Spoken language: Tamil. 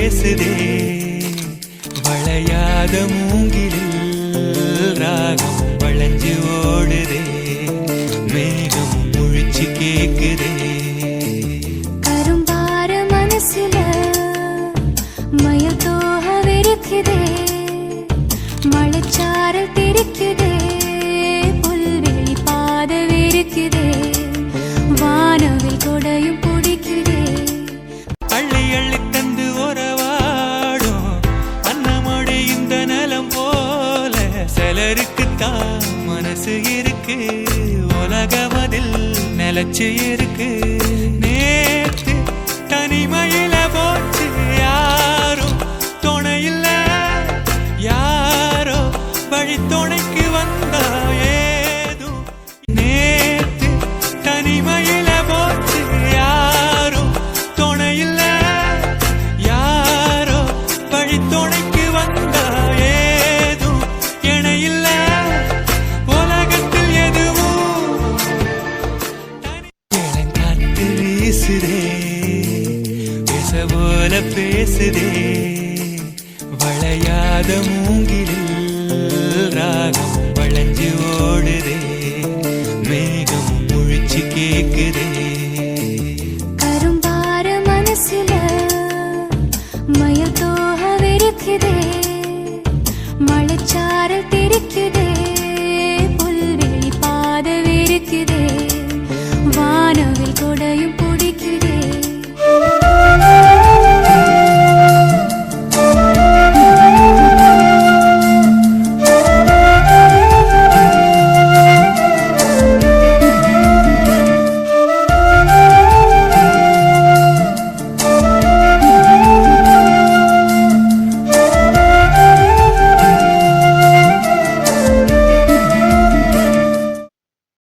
பேசுதே வளையாத மூங்கிலில் ராகம் வளைஞ்சு ஓடுதே மேகம் முழிச்சு கேக்குதே கரும்பார மனசுல மயில் தோக விரிக்குதே மழைச்சாரல் தெரிக்குதே புல்வெளி பாத விரிக்குதே வானவில் கொடையும் பிடிக்குதே அள்ளி அள்ளி தந்து உறவாடும் அன்னமொழி இந்த நலம் போல சிலருக்குத்தான் மனசு இருக்கு உலகமதில் நிலச்சு இருக்கு நேத்து தனிமையில போச்சு யாரும் துணையில்ல யாரோ வழி துணைக்கு வந்தா ஏதும் நேத்து தனிமையில போச்சு யாரும் துணையில்ல யாரோ வழி துணைக்கு வந்தா ஏதும் இணையில்ல உலகத்தில் எதுவும் இளங்காற்று வீசுதே பேச போல பேசுதே வளையாத மூங்கிலில் ராகம் வளைஞ்சு ஓடுதே மேகம் முழிச்சு கேக்குதே கரும்பார மனசுல மயில் தோக விரிக்குதே